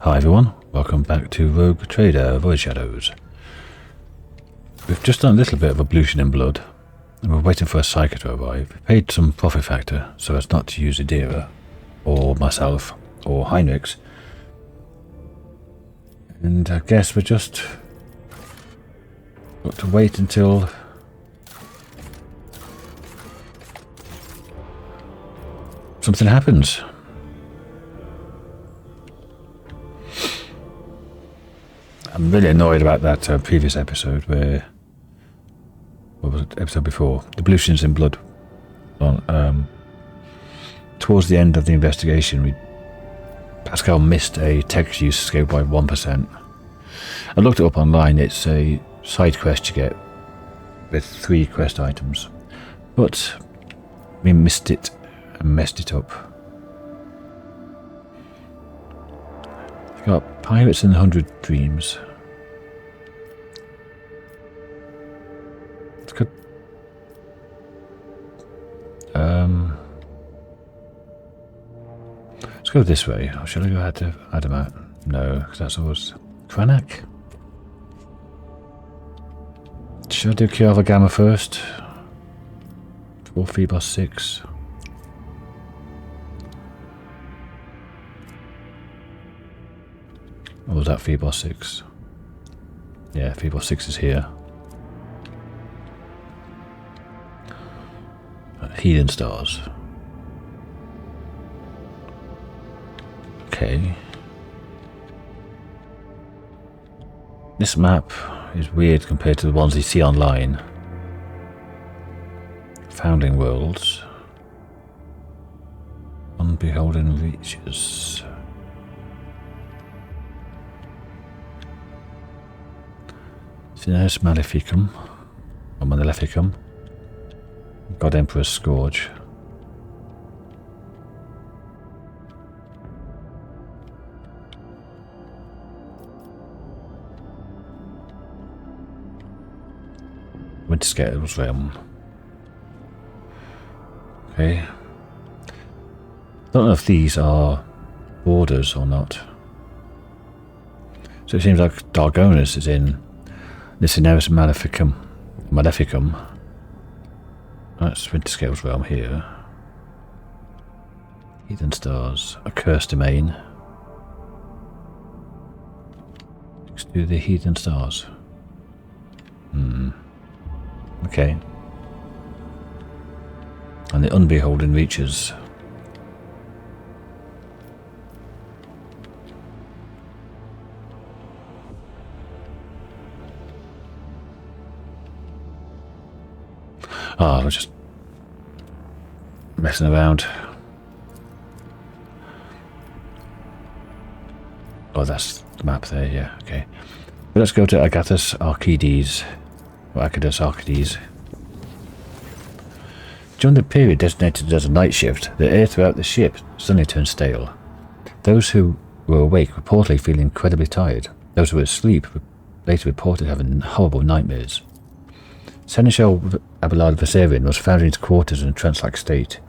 Hi everyone, welcome back to Rogue Trader Void Shadows. We've just done a little bit of ablution in blood, and we're waiting for a Psyker to arrive. We paid some profit factor so as not to use Adira, or myself, or Heinrichs. And I guess we're just got to wait until something happens. I'm really annoyed about that previous episode where, what was it, episode before? Ablutions in blood. Towards the end of the investigation, Pascal missed a text use scale by 1%. I looked it up online. It's a side quest you get with 3 quest items, but we missed it and messed it up. I got Pirates and 100 Dreams. It's good. Let's go this way. Or should I go ahead to Adamant? No, because that's always Kranak. Should I do Kiava Gamma first? Or Phoebos 6? Or was that Phoebos 6? Yeah, Phoebos 6 is here. Heathen Stars. Okay. This map is weird compared to the ones you see online. Founding Worlds. Unbeholden Reaches. Sinus Maleficum, or Maleficum, God Emperor's Scourge. Winterscale's Realm. Okay. Don't know if these are borders or not. So it seems like Dargonus is in Cinerus Maleficum. That's Winterscale's Realm here. Heathen Stars. Accursed Domain. Next to the Heathen Stars. Okay. And the Unbeholden Reaches. I was just messing around. Oh, that's the map there, yeah, okay. But let's go to Agathos Arcades, or Agathos Arcades. During the period designated as a night shift, the air throughout the ship suddenly turned stale. Those who were awake reportedly feeling incredibly tired. Those who were asleep later reported having horrible nightmares. Seneschal Abelard Viserion was found in his quarters in a trance-like state.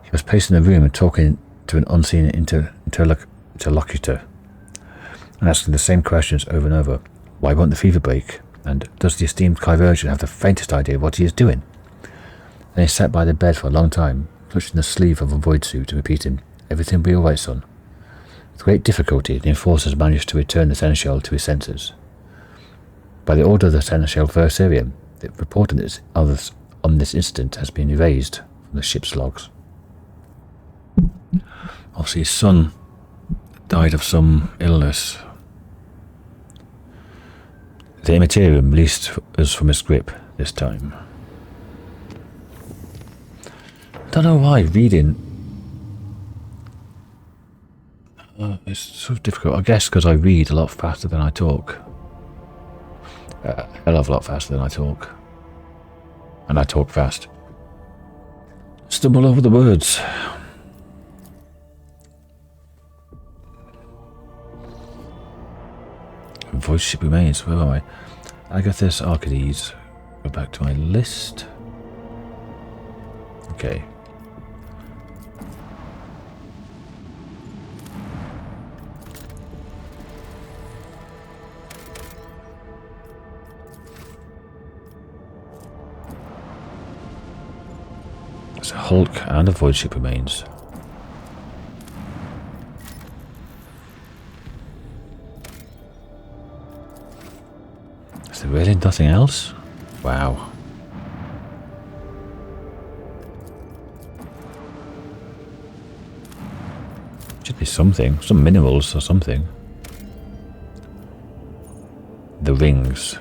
He was placed in a room and talking to an unseen interlocutor, and asking the same questions over and over. Why won't the fever break? And does the esteemed Chirurgeon have the faintest idea what he is doing? Then he sat by the bed for a long time, clutching the sleeve of a void suit and repeating, "Everything will be all right, son." With great difficulty, the enforcers managed to return the Seneschal to his senses. By the order of the Seneschal Viserion, the report on this incident has been erased from the ship's logs. Obviously, his son died of some illness. The Imperium released us from his grip this time. I don't know why reading. It's so difficult. I guess because I read a lot faster than I talk. A hell of a lot faster than I talk. And I talk fast. Stumble over the words. Voidship remains. Where am I? Agathos Arcades. Go back to my list. Okay. rings, a hulk, and a voidship remains. Is there really nothing else? Wow. Should be something, some minerals or something. The rings.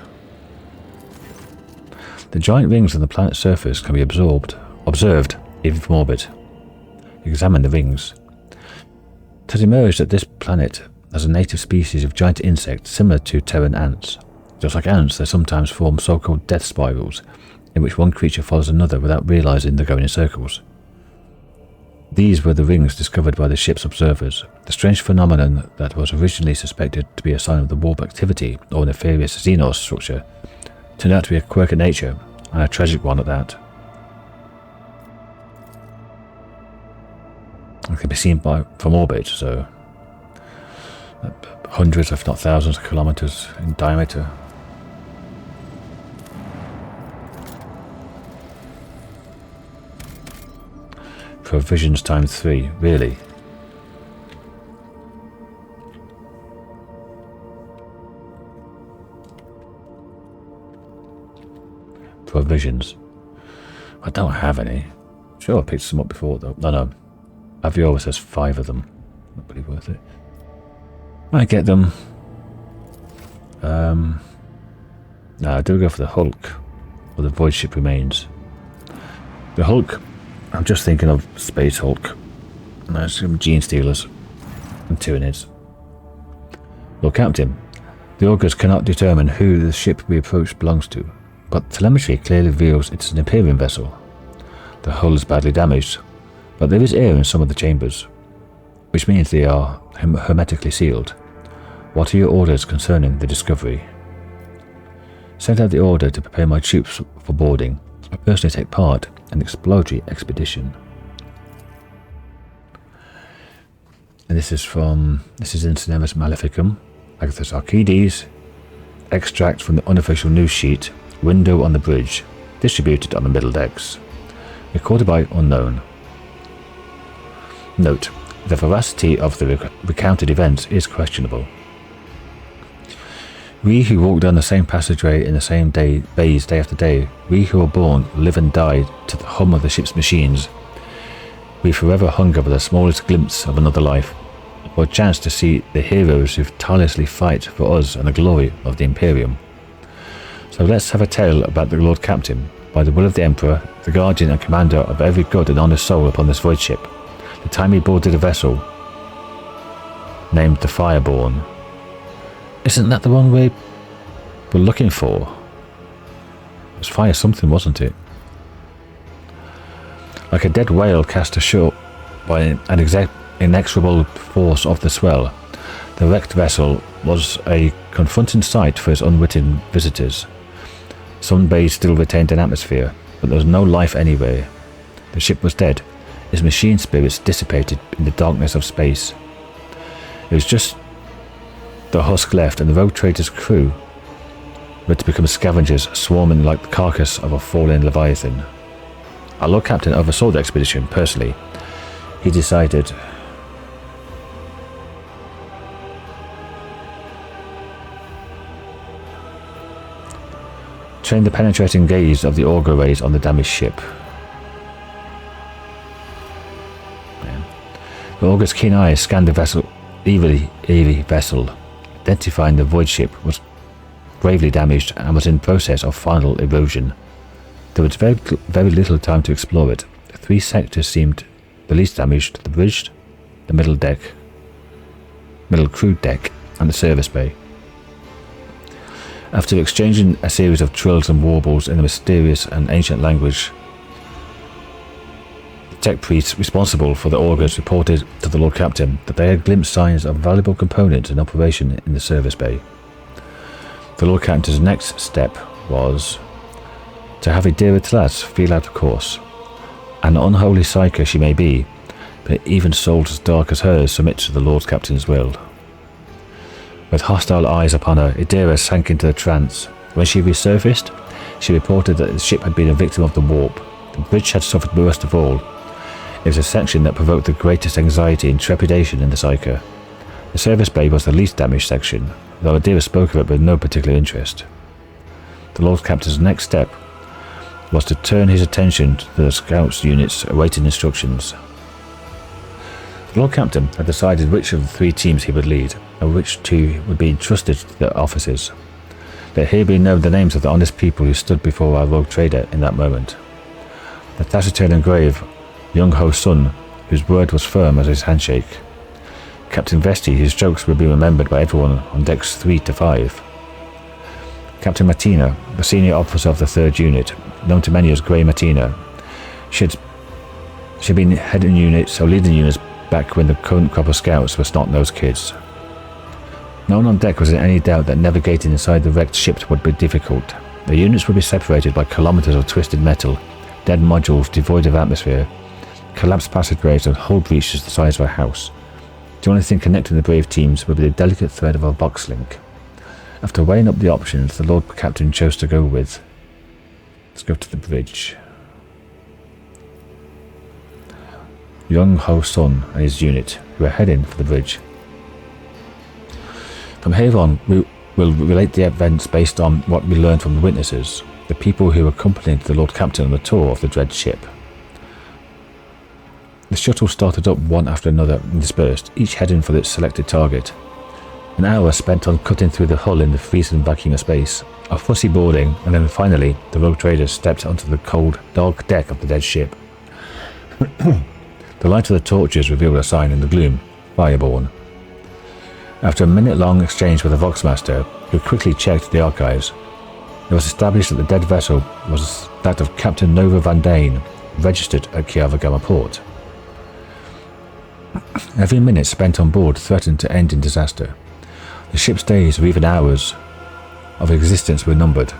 The giant rings on the planet's surface can be observed, even from orbit. Examine the rings. It has emerged that this planet has a native species of giant insect similar to Terran ants. Just like ants, they sometimes form so-called death spirals, in which one creature follows another without realizing they're going in circles. These were the rings discovered by the ship's observers. The strange phenomenon that was originally suspected to be a sign of the warp activity or nefarious xenos structure turned out to be a quirk of nature, and a tragic one at that. It can be seen from orbit, so hundreds if not thousands of kilometers in diameter. Provisions times 3, really? Provisions. I don't have any. Sure, I picked some up before though. No. Aviola says 5 of them. Not really worth it. Might get them. No, I do go for the Hulk. Or the voidship remains. The Hulk, I'm just thinking of Space Hulk. No, some Gene Stealers. And Tyranids. Lord Captain, the augurs cannot determine who the ship we approach belongs to, but telemetry clearly reveals it's an Imperium vessel. The hull is badly damaged, but there is air in some of the chambers, which means they are hermetically sealed. What are your orders concerning the discovery? Send out the order to prepare my troops for boarding. I personally take part in an exploratory expedition. And this is in Cinemas Maleficum, Agathos Archides, extract from the unofficial news sheet, window on the bridge, distributed on the middle decks. Recorded by unknown. Note, the veracity of the recounted events is questionable. We who walk down the same passageway in the same bays day after day, we who are born, live and die to the hum of the ship's machines, we forever hunger for the smallest glimpse of another life, for a chance to see the heroes who tirelessly fight for us and the glory of the Imperium. So let's have a tale about the Lord Captain, by the will of the Emperor, the guardian and commander of every good and honest soul upon this void ship, the time he boarded a vessel named the Fireborn. Isn't that the one we were looking for? It was fire something, wasn't it? Like a dead whale cast ashore by an inexorable force of the swell, the wrecked vessel was a confronting sight for its unwitting visitors. Some bays still retained an atmosphere, but there was no life anywhere. The ship was dead, its machine spirits dissipated in the darkness of space. It was just the husk left, and the rogue trader's crew were to become scavengers swarming like the carcass of a fallen leviathan. Our Lord Captain oversaw the expedition personally. He decided train the penetrating gaze of the auger rays on the damaged ship. The auger's keen eyes scanned the vessel, eerie vessel, identifying the void ship was gravely damaged and was in process of final erosion. There was very little time to explore it. 3 sectors seemed the least damaged: the bridge, the middle crew deck, and the service bay. After exchanging a series of trills and warbles in a mysterious and ancient language, the tech priests responsible for the augurs reported to the Lord Captain that they had glimpsed signs of valuable components in operation in the service bay. The Lord Captain's next step was to have Idira Tlas feel out of course. An unholy Psyker she may be, but even souls as dark as hers submit to the Lord Captain's will. With hostile eyes upon her, Idira sank into a trance. When she resurfaced, she reported that the ship had been a victim of the warp. The The bridge had suffered worst of all. It was a section that provoked the greatest anxiety and trepidation in the Psyker. The service bay was the least damaged section, though Adira spoke of it with no particular interest. The Lord Captain's next step was to turn his attention to the scouts units awaiting instructions. The Lord Captain had decided which of the 3 teams he would lead, and which 2 would be entrusted to their officers. Let here be known the names of the honest people who stood before our rogue trader in that moment. The taciturn and grave Young Ho's son, whose word was firm as his handshake. Captain Vesti, whose jokes would be remembered by everyone on decks 3 to 5. Captain Martina, the senior officer of the 3rd unit, known to many as Grey Martina. She'd been heading units or leading units back when the current crop of scouts were snot-nosed kids. No one on deck was in any doubt that navigating inside the wrecked ship would be difficult. The units would be separated by kilometers of twisted metal, dead modules devoid of atmosphere, collapsed passageways and hull breaches the size of a house. The only thing connecting the brave teams would be the delicate thread of a box link. After weighing up the options, the Lord Captain chose to go with... Let's go to the bridge. Young Ho's son and his unit, who are heading for the bridge. From here on, we will relate the events based on what we learned from the witnesses, the people who accompanied the Lord Captain on the tour of the dread ship. The shuttle started up one after another and dispersed, each heading for its selected target. An hour spent on cutting through the hull in the freezing vacuum of space, a fussy boarding, and then finally the rogue traders stepped onto the cold, dark deck of the dead ship. The light of the torches revealed a sign in the gloom, Fireborn. After a minute-long exchange with the Voxmaster, who quickly checked the archives, it was established that the dead vessel was that of Captain Nova Van Dane, registered at Kiava Gamma port. Every minute spent on board threatened to end in disaster. The ship's days, or even hours, of existence were numbered.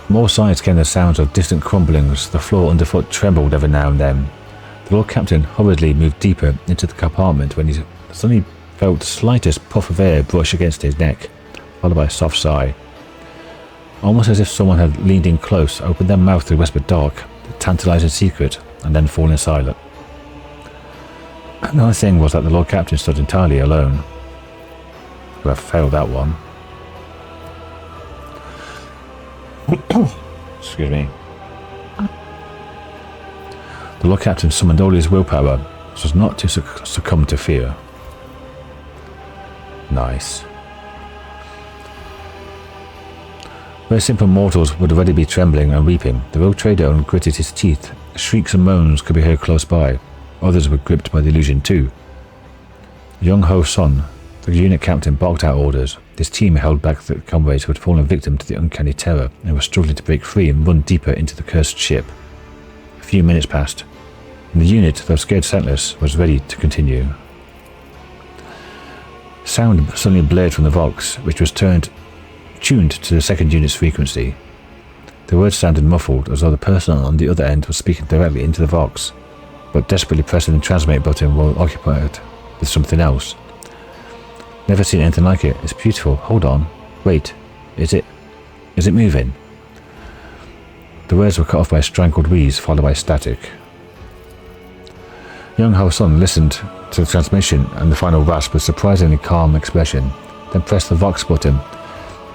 From all sides came the sounds of distant crumblings. The floor underfoot trembled every now and then. The Lord Captain hurriedly moved deeper into the compartment when he suddenly felt the slightest puff of air brush against his neck, followed by a soft sigh. Almost as if someone had leaned in close, opened their mouth to whisper dark, tantalizing secret, and then fallen silent. Another thing was that the Lord Captain stood entirely alone. Well, I failed that one. Excuse me. The Lord Captain summoned all his willpower so as not to succumb to fear. Nice. Where simple mortals would already be trembling and weeping, the rogue trader only gritted his teeth. Shrieks and moans could be heard close by. Others were gripped by the illusion too. Young Ho's son, the unit captain, barked out orders. His team held back the comrades who had fallen victim to the uncanny terror and were struggling to break free and run deeper into the cursed ship. A few minutes passed, and the unit, though scared senseless, was ready to continue. Sound suddenly blared from the Vox, which was tuned to the 2nd unit's frequency. The words sounded muffled, as though the person on the other end was speaking directly into the Vox, but desperately pressing the transmit button while occupied with something else. Never seen anything like it. It's beautiful. Hold on. Wait. Is it moving? The words were cut off by a strangled wheeze, followed by static. Young Ho's son listened to the transmission and the final rasp with a surprisingly calm expression, then pressed the Vox button.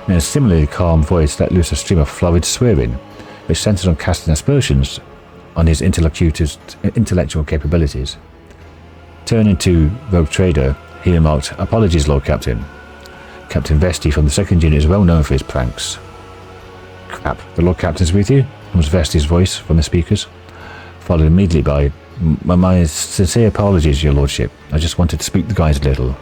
In a similarly calm voice let loose a stream of florid swearing, which centered on casting aspersions on his interlocutor's intellectual capabilities. Turning to rogue trader, he remarked, "Apologies, Lord Captain. Captain Vesti from the 2nd unit is well known for his pranks." "Crap, the Lord Captain's with you?" was Vesti's voice from the speakers, followed immediately by, "My sincere apologies, your lordship. I just wanted to speak to the guys a little."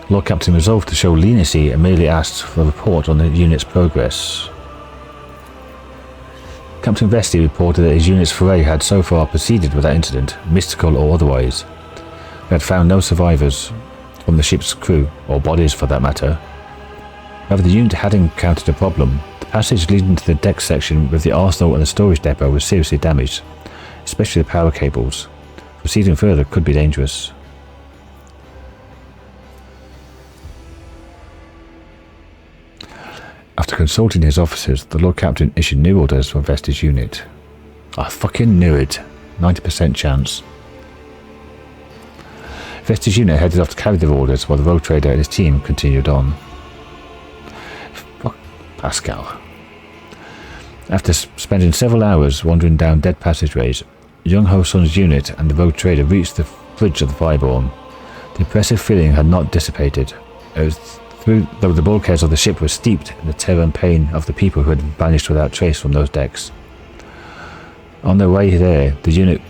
Lord Captain resolved to show leniency and merely asked for a report on the unit's progress. Captain Vesti reported that his unit's foray had so far proceeded without incident, mystical or otherwise. They had found no survivors from the ship's crew, or bodies for that matter. However, the unit had encountered a problem. The passage leading to the deck section with the arsenal and the storage depot was seriously damaged, especially the power cables. Proceeding further could be dangerous. After consulting his officers, the Lord Captain issued new orders for Vesti's unit. I fucking knew it. 90% chance. Vesti's unit headed off to carry the orders while the rogue trader and his team continued on. Fuck Pascal. After spending several hours wandering down dead passageways, Young Ho Sun's unit and the rogue trader reached the bridge of the Fireborn. The oppressive feeling had not dissipated. It was though the bulkheads of the ship were steeped in the terror and pain of the people who had vanished without trace from those decks. On their way there, the unit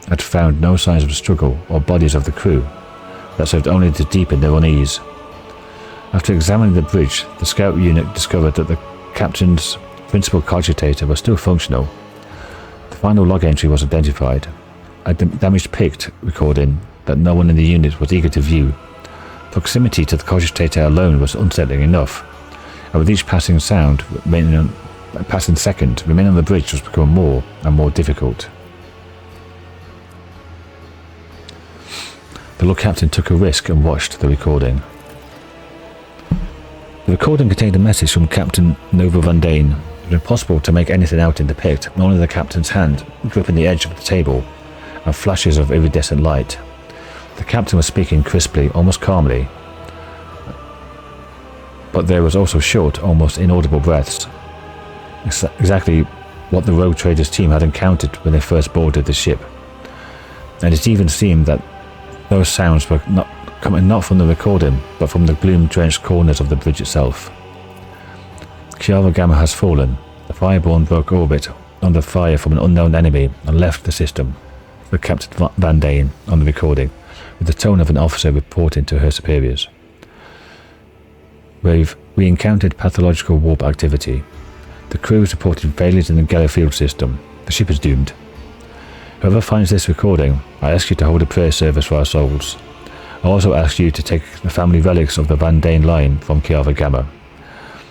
had found no signs of struggle or bodies of the crew. That served only to deepen their unease. After examining the bridge, the scout unit discovered that the captain's principal cogitator was still functional. The final log entry was identified, a damaged pict recording that no one in the unit was eager to view. Proximity to the cogitator alone was unsettling enough, and with each passing second, remaining on the bridge was becoming more and more difficult. The Lord Captain took a risk and watched the recording. The recording contained a message from Captain Nova Van Dane. It was impossible to make anything out in the pict, only the captain's hand gripping the edge of the table and flashes of iridescent light. The captain was speaking crisply, almost calmly, but there was also short, almost inaudible breaths. Exactly what the rogue trader's team had encountered when they first boarded the ship. And it even seemed that those sounds were coming not from the recording, but from the gloom-drenched corners of the bridge itself. Kiava Gamma has fallen. The Fireborn broke orbit under fire from an unknown enemy and left the system, with Captain Van Dane on the recording, with the tone of an officer reporting to her superiors. We encountered pathological warp activity. The crew has reported failures in the Geller field system. The ship is doomed. Whoever finds this recording, I ask you to hold a prayer service for our souls. I also ask you to take the family relics of the Van Dane line from Kiava Gamma.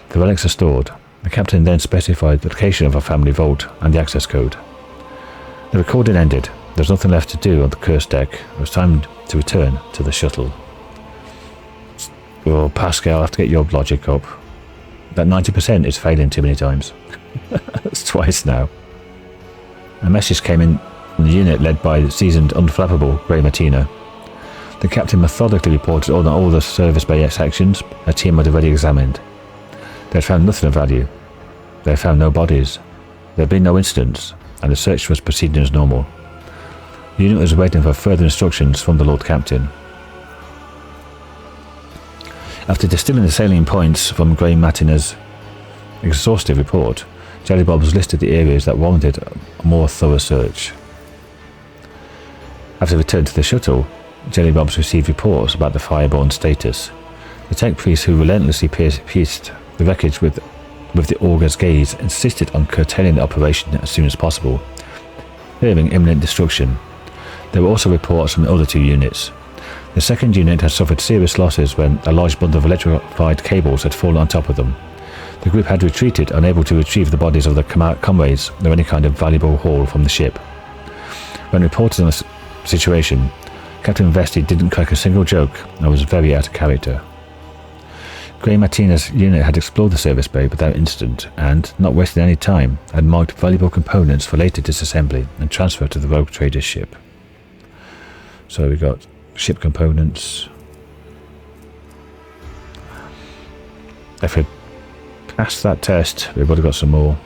The relics are stored. The captain then specified the location of our family vault and the access code. The recording ended. There was nothing left to do on the cursed deck. It was time to return to the shuttle. Oh, Pascal, I have to get your logic up. That 90% is failing too many times. That's twice now. A message came in from the unit led by the seasoned, unflappable Grey Martina. The captain methodically reported on all the service bay sections a team had already examined. They had found nothing of value. They had found no bodies. There had been no incidents, and the search was proceeding as normal. The unit was waiting for further instructions from the Lord Captain. After distilling the salient points from Grey Martina's exhaustive report, Jellybobs listed the areas that warranted a more thorough search. After return to the shuttle, Jellybobs received reports about the Fireborn status. The tech priest who relentlessly pierced the wreckage with the augur's gaze insisted on curtailing the operation as soon as possible, fearing imminent destruction. There were also reports from the other two units. The second unit had suffered serious losses when a large bundle of electrified cables had fallen on top of them. The group had retreated, unable to retrieve the bodies of their comrades or any kind of valuable haul from the ship. When reported on the situation, Captain Vesti didn't crack a single joke and was very out of character. Grey Martina's unit had explored the service bay without incident and, not wasting any time, had marked valuable components for later disassembly and transfer to the rogue trader's ship. So we got ship components. If we passed that test, we would have got some more.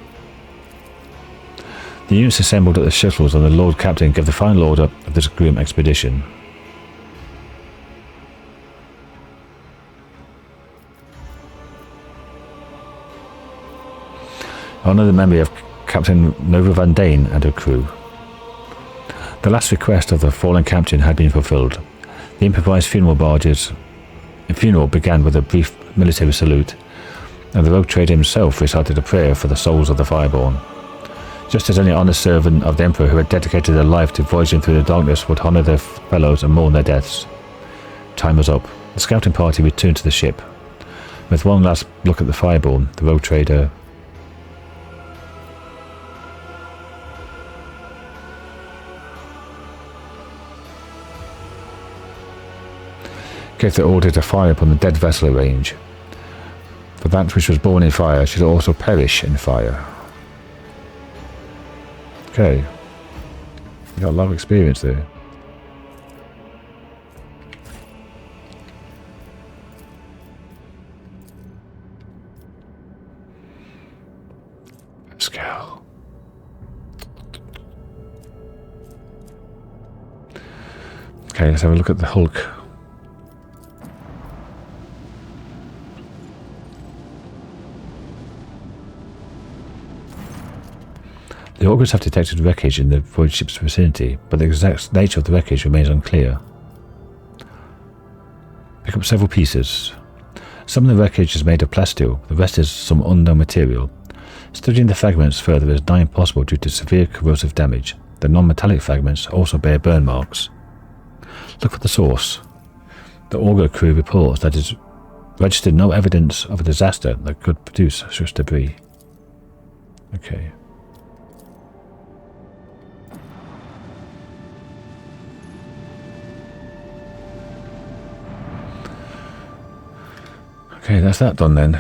The units assembled at the shuttles and the Lord Captain gave the final order of this grim expedition. Honour the memory of Captain Nova Van Dane and her crew. The last request of the fallen captain had been fulfilled. The improvised funeral began with a brief military salute, and the rogue trader himself recited a prayer for the souls of the Fireborn. Just as any honoured servant of the Emperor who had dedicated their life to voyaging through the darkness would honour their fellows and mourn their deaths. Time was up. The scouting party returned to the ship. With one last look at the Fireborn, the rogue trader gave the order to fire upon the dead vessel range. For For that which was born in fire should also perish in fire. Okay. You got a lot of experience there. Let's go. Okay, let's have a look at the Hulk. The augurs have detected wreckage in the voidship's vicinity, but the exact nature of the wreckage remains unclear. Pick up several pieces. Some of the wreckage is made of plasteel, the rest is some unknown material. Studying the fragments further is not impossible due to severe corrosive damage. The non-metallic fragments also bear burn marks. Look for the source. The augur crew reports that it registered no evidence of a disaster that could produce such debris. Okay. Okay, that's that done then.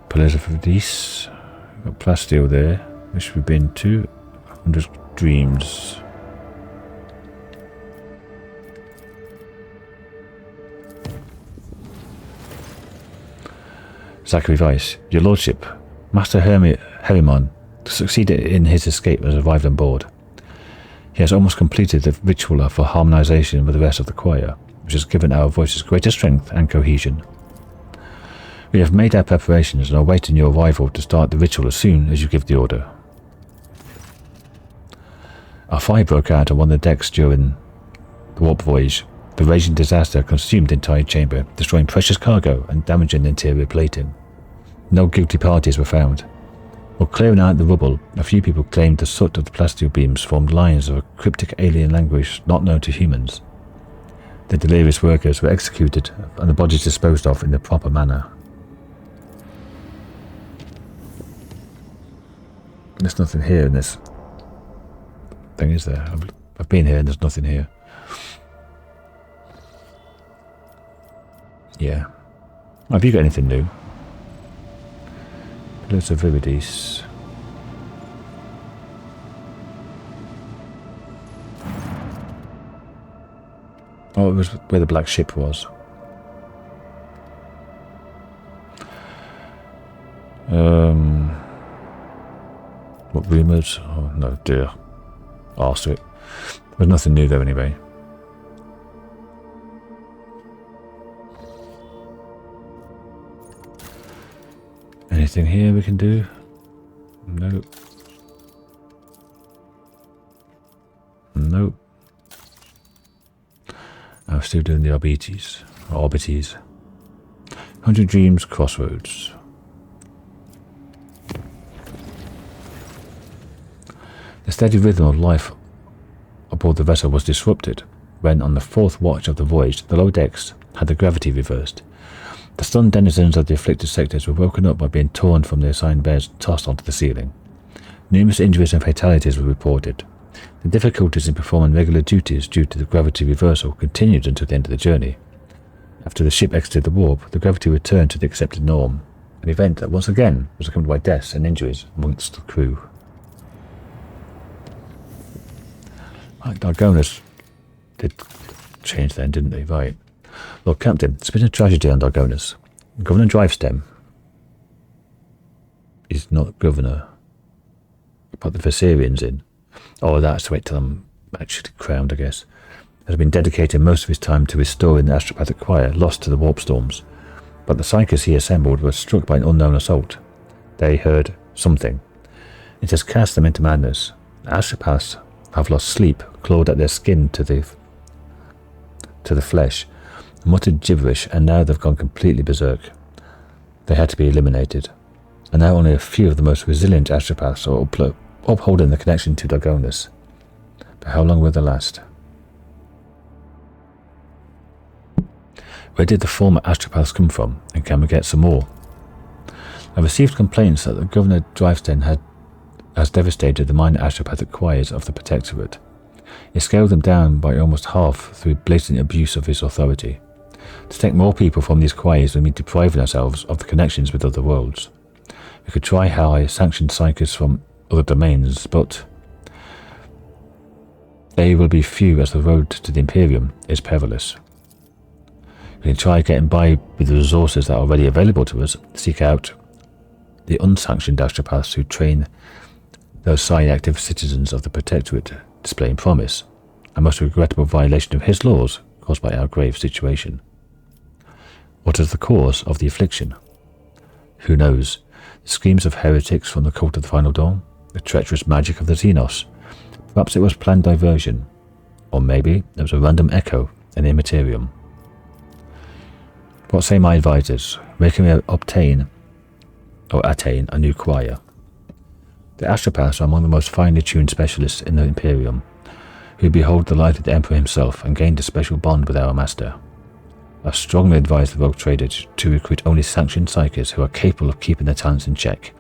Pillars of release. Got plasteel there, which we've been to. 100 dreams. Zachary Weiss, your lordship, Master Herimon succeeded in his escape and arrived on board. He has almost completed the ritual for harmonization with the rest of the choir, which has given our voices greater strength and cohesion. We have made our preparations and are awaiting your arrival to start the ritual as soon as you give the order. A fire broke out on one of the decks during the warp voyage. The raging disaster consumed the entire chamber, destroying precious cargo and damaging the interior plating. No guilty parties were found. While clearing out the rubble, a few people claimed the soot of the plasteel beams formed lines of a cryptic alien language not known to humans. The delirious workers were executed and the bodies disposed of in the proper manner. There's nothing here in this thing, is there? I've been here and there's nothing here. Yeah. Have you got anything new? Loads of Virides. Oh, it was where the black ship was. What rumours? Oh no, dear. Asked it. There's nothing new there anyway. Anything here we can do? Nope. Nope. I'm still doing the orbites. 100 Dreams, Crossroads. The steady rhythm of life aboard the vessel was disrupted when, on the fourth watch of the voyage, the lower decks had the gravity reversed. The stunned denizens of the afflicted sectors were woken up by being torn from their assigned beds and tossed onto the ceiling. Numerous injuries and fatalities were reported. The difficulties in performing regular duties due to the gravity reversal continued until the end of the journey. After the ship exited the warp, the gravity returned to the accepted norm, an event that once again was accompanied by deaths and injuries amongst the crew. Right, Dargonus did change then, didn't they? Right. Lord Captain, it's been a tragedy on Dargonus. Governor Drivestem is not governor. Put the Viserians in. Oh, that's to wait till I'm actually crowned, I guess. Has been dedicating most of his time to restoring the astropathic choir lost to the warp storms. But the Psykers he assembled were struck by an unknown assault. They heard something. It has cast them into madness. The astropaths have lost sleep, clawed at their skin to the flesh, muttered gibberish, and now they've gone completely berserk. They had to be eliminated, and now only a few of the most resilient astropaths are upholding the connection to Dargonus. But how long will they last? Where did the former astropaths come from, and can we get some more? I received complaints that the Governor Drivestein has devastated the minor astropathic choirs of the Protectorate. He scaled them down by almost half through blatant abuse of his authority. To take more people from these choirs would mean depriving ourselves of the connections with other worlds. We could try high sanctioned psychers from other domains, but they will be few as the road to the Imperium is perilous. We can try getting by with the resources that are already available to us, seek out the unsanctioned astropaths who train those side-active citizens of the Protectorate, displaying promise, a most regrettable violation of his laws caused by our grave situation. What is the cause of the affliction? Who knows? The schemes of heretics from the cult of the Final Dawn? The treacherous magic of the Xenos? Perhaps it was planned diversion. Or maybe there was a random echo in the Imperium. What say my advisors? Where can we attain a new choir? The astropaths are among the most finely tuned specialists in the Imperium, who behold the light of the Emperor himself and gained a special bond with our master. I strongly advise the rogue trader to recruit only sanctioned psychers who are capable of keeping their talents in check.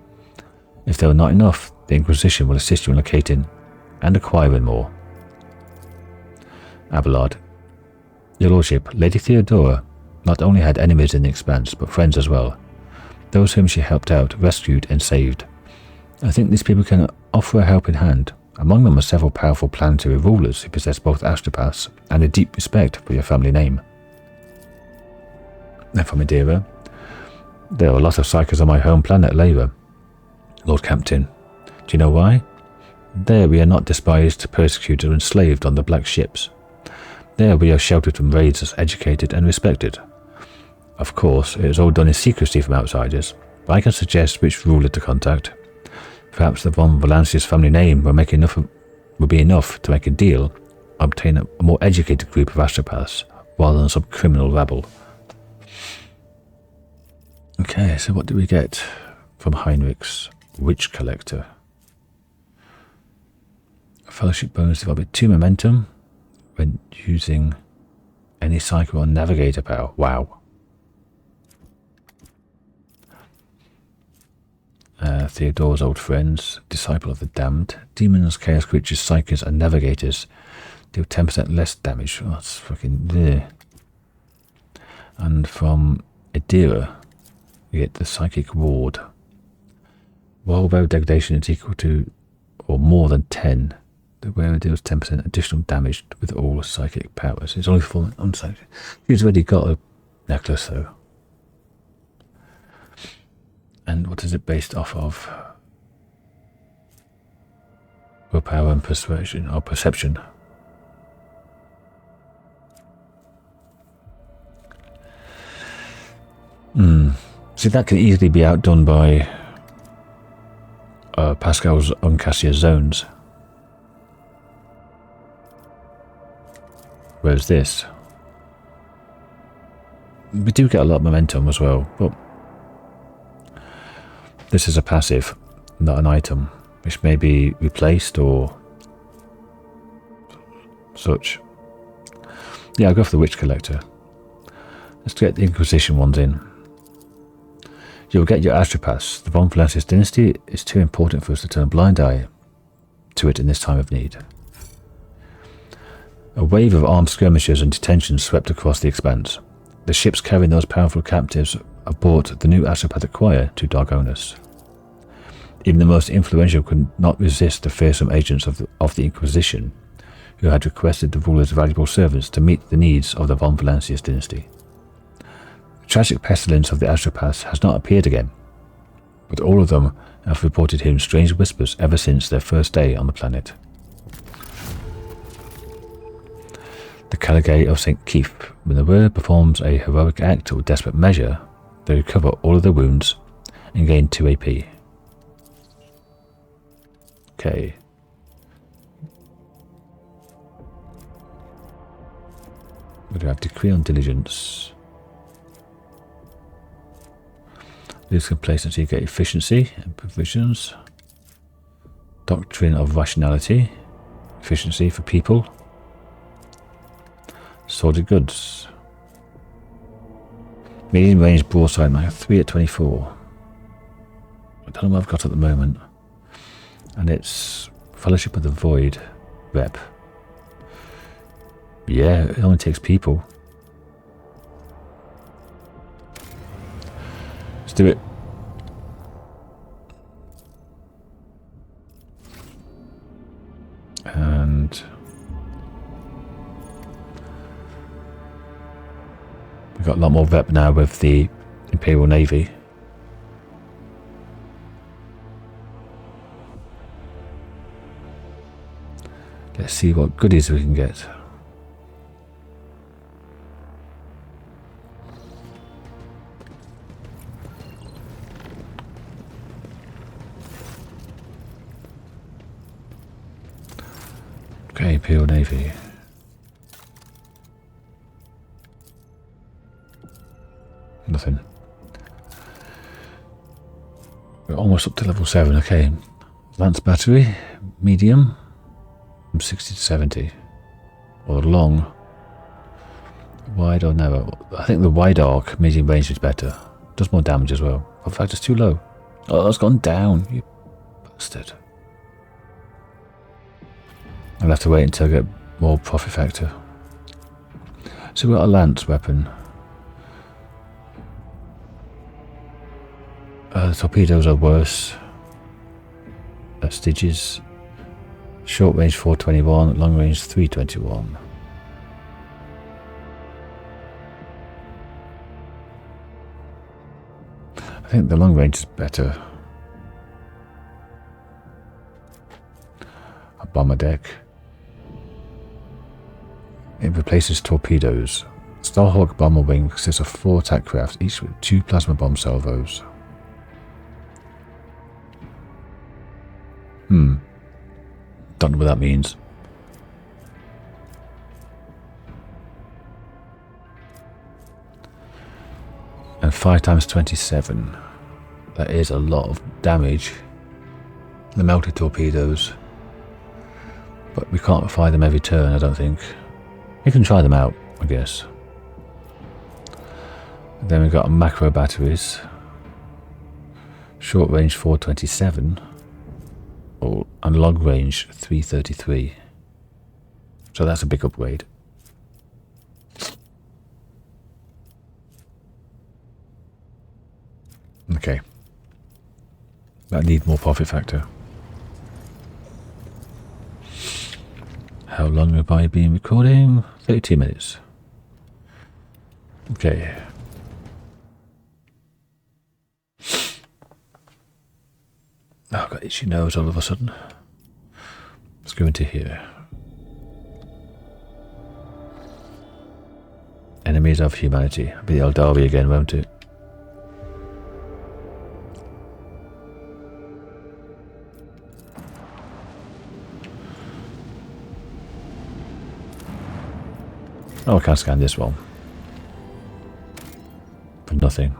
If there are not enough, the Inquisition will assist you in locating and acquiring more. Abelard. Your Lordship, Lady Theodora not only had enemies in the Expanse, but friends as well. Those whom she helped out, rescued and saved. I think these people can offer a helping hand. Among them are several powerful planetary rulers who possess both astropaths and a deep respect for your family name. And from Madeira, there are a lot of psychers on my home planet, Lyra. Lord Captain, do you know why? There we are not despised, persecuted, or enslaved on the black ships. There we are sheltered from raids as educated and respected. Of course, it is all done in secrecy from outsiders, but I can suggest which ruler to contact. Perhaps the von Valancius family name will be enough to make a deal, obtain a more educated group of astropaths, rather than some criminal rabble. Okay, so what do we get from Heinrich's Witch Collector? A fellowship bonus developed with 2 momentum when using any Psyker or Navigator power. Wow. Theodore's old friends, Disciple of the Damned, Demons, Chaos Creatures, Psychers, and Navigators deal 10% less damage. Oh, that's fucking bleh. And from Adira, you get the Psychic Ward. While wearer degradation is equal to or more than 10, the wearer deals 10% additional damage with all psychic powers. It's only for unpsychic. She's already got a necklace though. And what is it based off of? Willpower and persuasion or perception. See, that can easily be outdone by Pascal's Uncassia zones. Whereas this, we do get a lot of momentum as well, but this is a passive, not an item, which may be replaced or such. Yeah, I'll go for the Witch Collector. Let's get the Inquisition ones in. You'll get your astropaths. The von Valancius dynasty is too important for us to turn a blind eye to it in this time of need. A wave of armed skirmishers and detentions swept across the Expanse. The ships carrying those powerful captives have brought the new astropathic choir to Dargonus. Even the most influential could not resist the fearsome agents of the Inquisition, who had requested the ruler's valuable servants to meet the needs of the von Valancius dynasty. The tragic pestilence of the astropaths has not appeared again, but all of them have reported hearing strange whispers ever since their first day on the planet. The Caligay of St. Keith. When the wearer performs a heroic act or desperate measure, they recover all of their wounds and gain 2 AP. Okay. We do have Decree on Diligence. Lose complacency, get efficiency and provisions. Doctrine of Rationality. Efficiency for people. Sordid Goods. Medium range broadside mag 3 at 24. I don't know what I've got at the moment. And it's Fellowship of the Void rep. Yeah, it only takes people. Let's do it. And we've got a lot more rep now with the Imperial Navy. Let's see what goodies we can get. Okay, Imperial Navy. Nothing. We're almost up to level 7, okay. Lance battery, medium, from 60 to 70. Or long. Wide or narrow. I think the wide arc, medium range is better. Does more damage as well. In fact, it's too low. Oh, it's gone down, you bastard. I'll have to wait until I get more profit factor. So we've got a lance weapon. Torpedoes are worse. Stitches. Short range 421, long range 321. I think the long range is better. A bomber deck. It replaces torpedoes. Starhawk bomber wing consists of 4 attack craft, each with 2 plasma bomb salvos. Don't know what that means. And 5 times 27. That is a lot of damage. The melted torpedoes. But we can't fire them every turn, I don't think. You can try them out, I guess. And then we've got macro batteries. Short range 427. And long range 333. So that's a big upgrade. Okay. That needs more profit factor. How long have I been recording? 32 minutes. Okay. Oh, I've got itchy nose all of a sudden. Let's go into here. Enemies of humanity. It'll be the Eldari again, won't it? Oh, I can't scan this one. For nothing.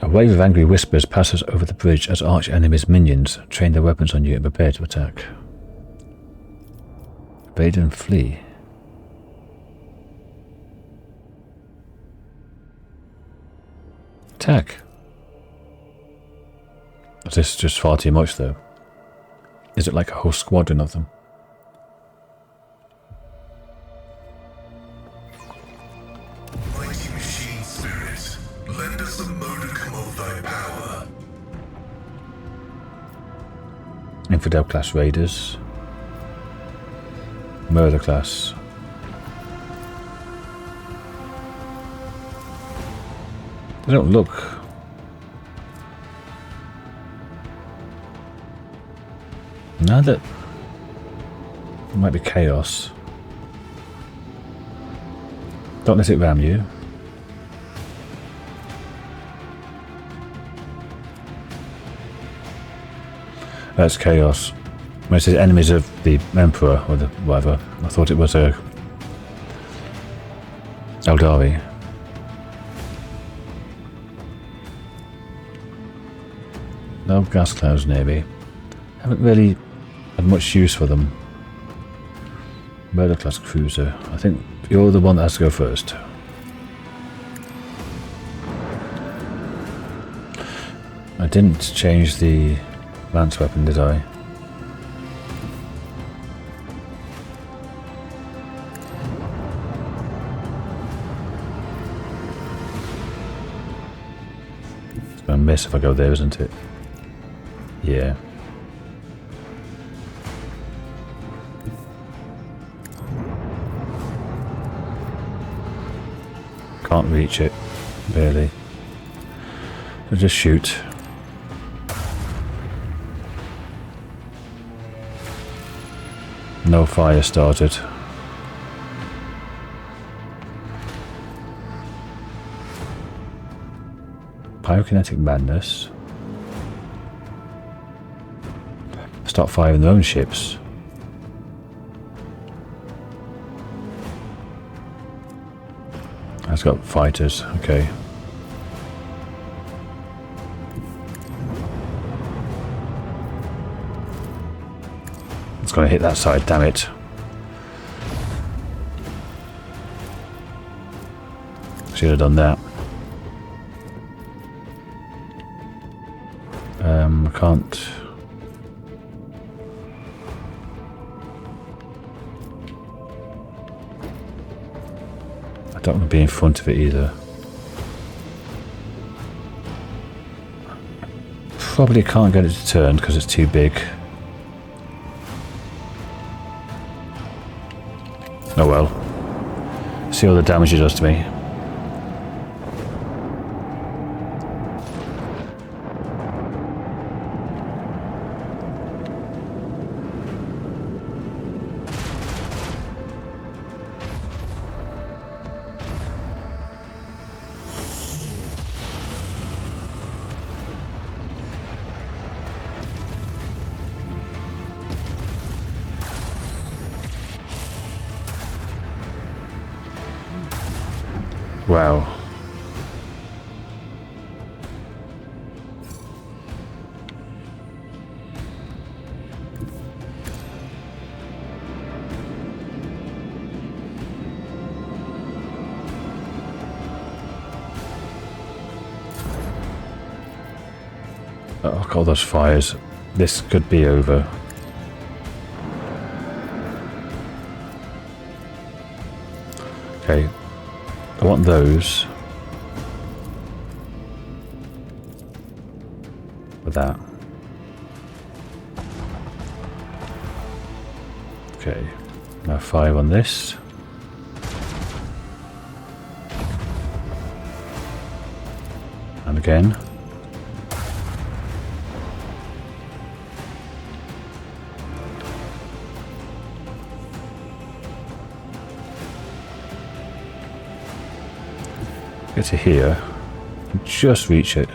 A wave of angry whispers passes over the bridge as arch enemies' minions train their weapons on you and prepare to attack. Evade and flee. Attack. This is just far too much though. Is it like a whole squadron of them? Infidel class raiders, murder class. They don't look. Now that it might be chaos. Don't let it ram you. That's chaos. When it says enemies of the Emperor or the whatever, I thought it was a Eldari. No gas clouds near me. Haven't really had much use for them. Murder class cruiser. I think you're the one that has to go first. I didn't change the lance weapon, did I? miss if I go there, isn't it? Yeah. Can't reach it, barely. So just shoot. No fire started. Pyrokinetic madness. Start firing their own ships. It's got fighters, okay. It's gonna hit that side, damn it. Should have done that. I can't. I don't want to be in front of it either. Probably can't get it to turn because it's too big. Oh well. See all the damage it does to me. Wow. Oh god, those fires. This could be over. Okay. I want those. With that. Okay. Now 5 on this. And again. Get to here and just reach it.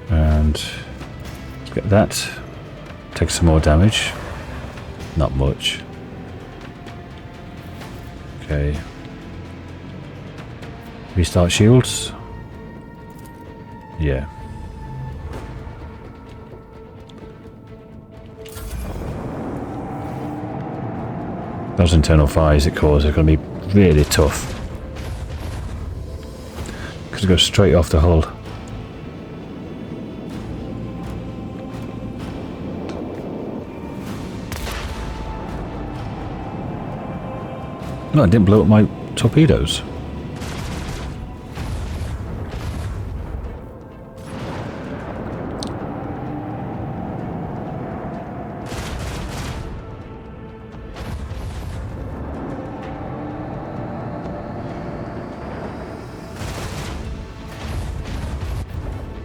And get that. Take some more damage. Not much. Okay. Restart shields. Yeah. Those internal fires it causes are going to be really tough. Because it goes straight off the hull. No, I didn't blow up my torpedoes.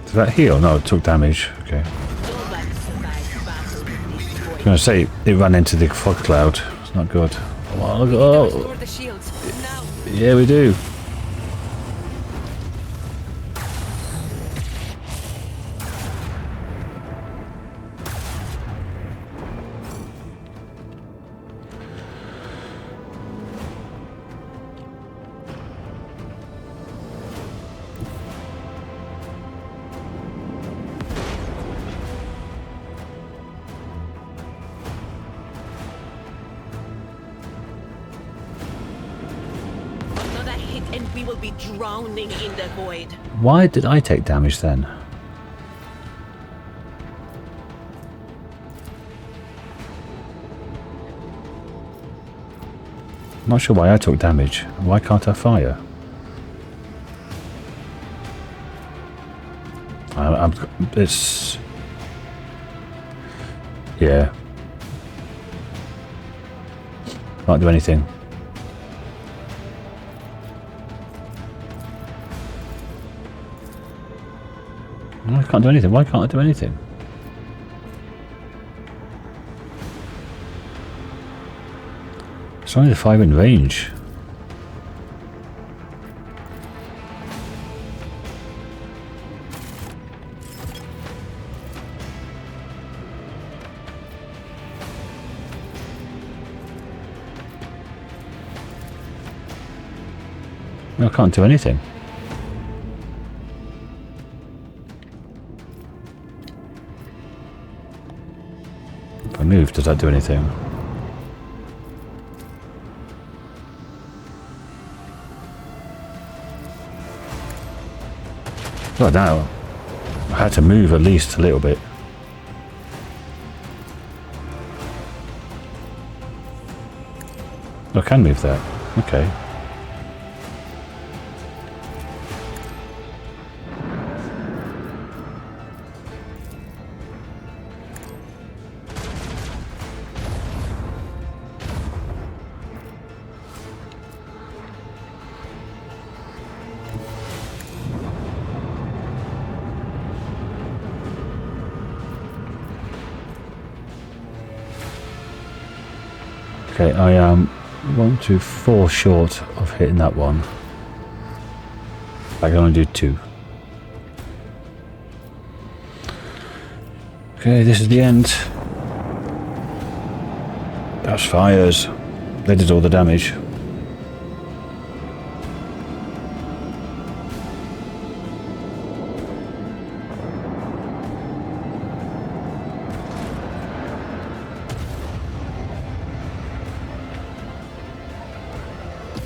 Did that heal? No, it took damage. Okay. I was going to say, it ran into the fog cloud. It's not good. Oh. Yeah, we do. hit and we will be drowning in the void. Why did I take damage then? I'm not sure why I took damage. Why can't I fire? It's... Yeah. Can't do anything. I can't do anything. Why can't I do anything? It's only the 5 in range. I can't do anything. If I move, does that do anything? Well, now I had to move at least a little bit. I can move that. Okay. Okay, I am 1 to 4 short of hitting that one. I can only do 2. Okay, this is the end. That's fires. They did all the damage.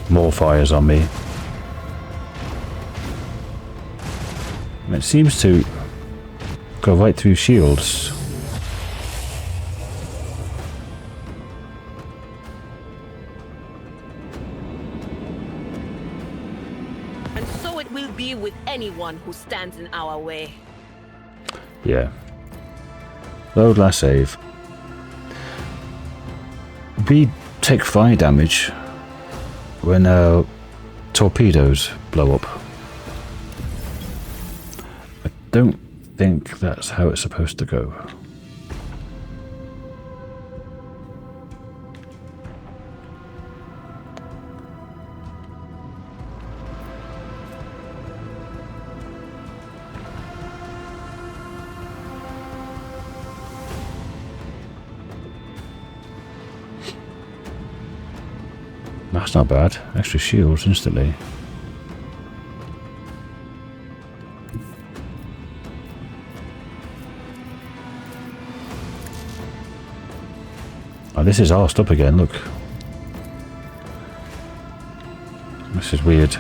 More fires on me. And it seems to go right through shields. And so it will be with anyone who stands in our way. Yeah. Load last save. We take fire damage when torpedoes blow up. I don't think that's how it's supposed to go. That's not bad. Extra shields instantly. Oh, this is arsed up again, look. This is weird.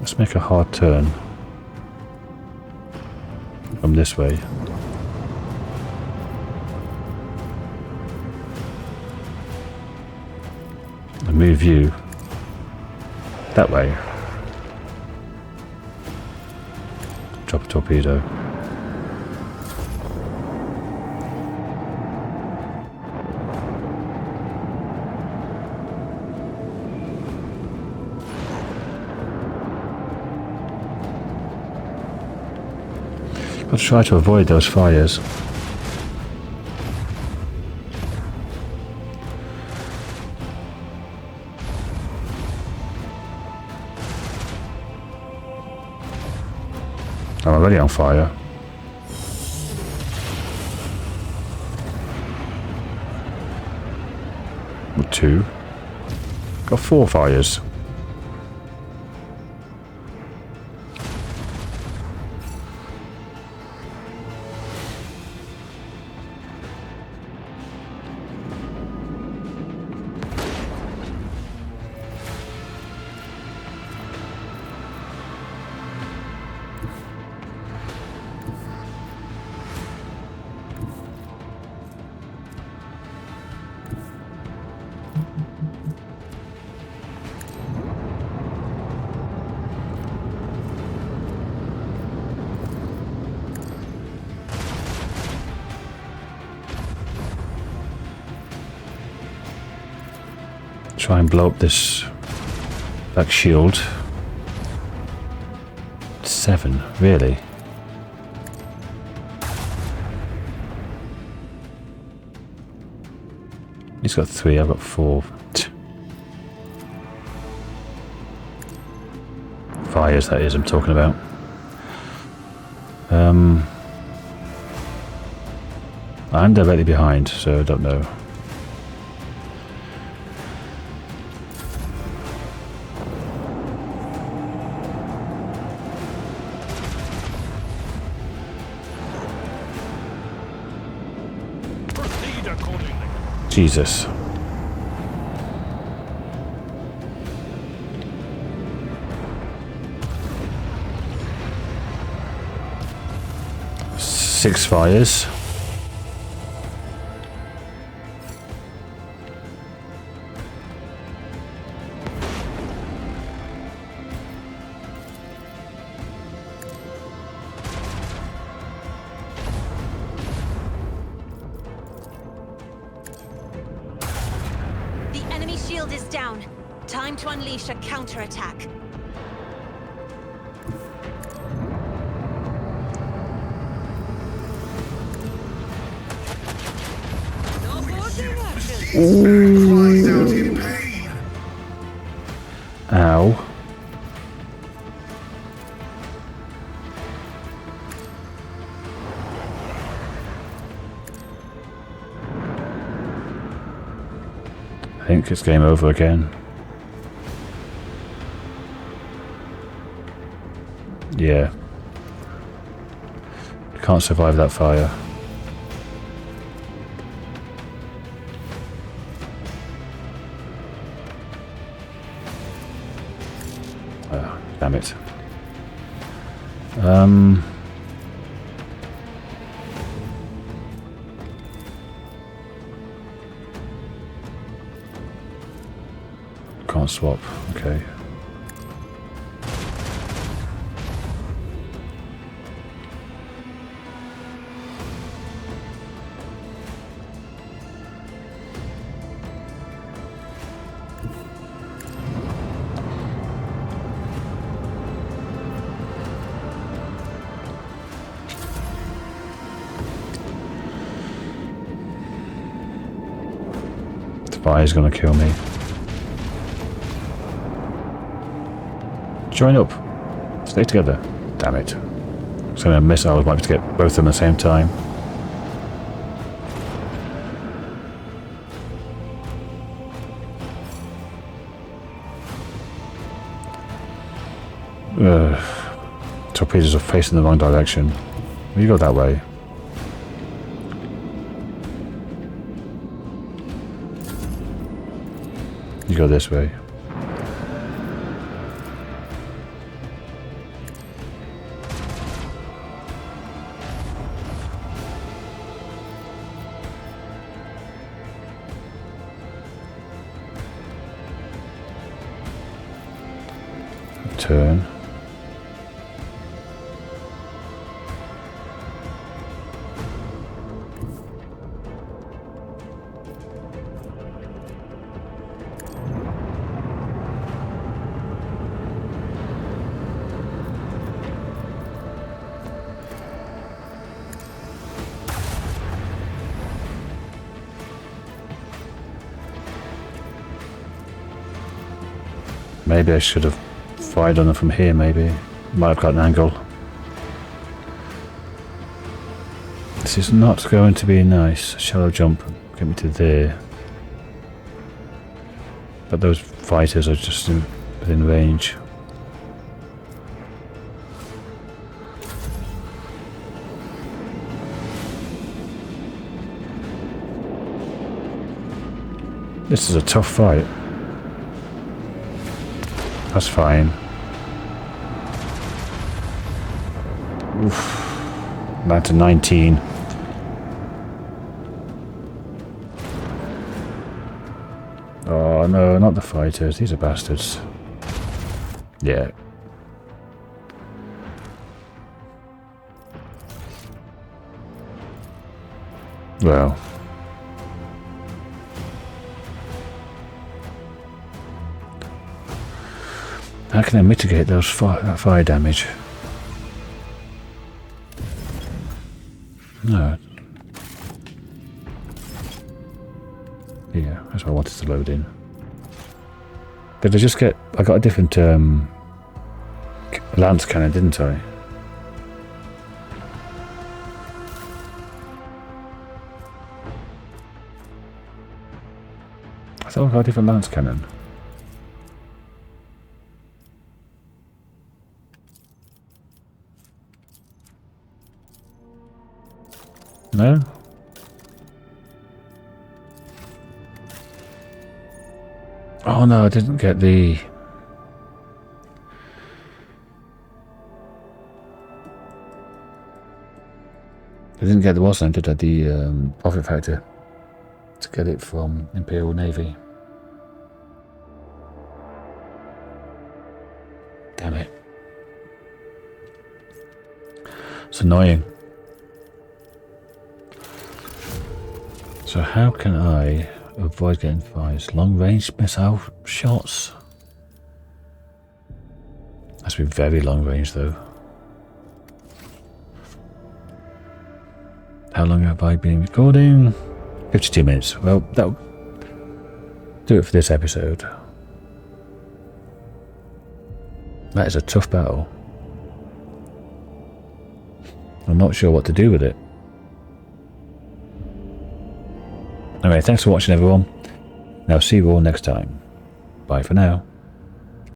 Let's make a hard turn. Come this way. And move you that way. Drop a torpedo. I'll try to avoid those fires. I'm already on fire. Or 2. Got 4 fires. Try and blow up this back shield. 7, really? He's got 3, I've got 4. Fires, that is, I'm talking about. I'm directly behind, so I don't know. Jesus. Six fires. Is down. Time to unleash a counterattack. Ow. I think it's game over again. Yeah. Can't survive that fire. Oh, damn it. Can't swap, okay. The fire's gonna kill me. Join up. Stay together. Damn it. So I'm gonna miss. I was likely to get both of them at the same time. Torpedoes are facing the wrong direction. You go that way. You go this way. Turn. Maybe I should have fired on them from here, maybe. Might have got an angle. This is not going to be nice. Shallow jump. Get me to there. But those fighters are just within range. This is a tough fight. That's fine. Oof. Down to 19. Oh no, not the fighters. These are bastards. Yeah. Well. How can I mitigate those fire damage? No. Yeah, that's what I wanted to load in. Did I just get... I got a different lance cannon, didn't I? I thought I got a different lance cannon. No? Oh no, I didn't get the... I didn't get the wasn't did I? The profit factor to get it from Imperial Navy. Damn it. It's annoying. So how can I avoid getting fires? Long range missile shots? That's be very long range though. How long have I been recording? 52 minutes. Well, that'll do it for this episode. That is a tough battle. I'm not sure what to do with it. Anyway, thanks for watching everyone, and I'll see you all next time. Bye for now.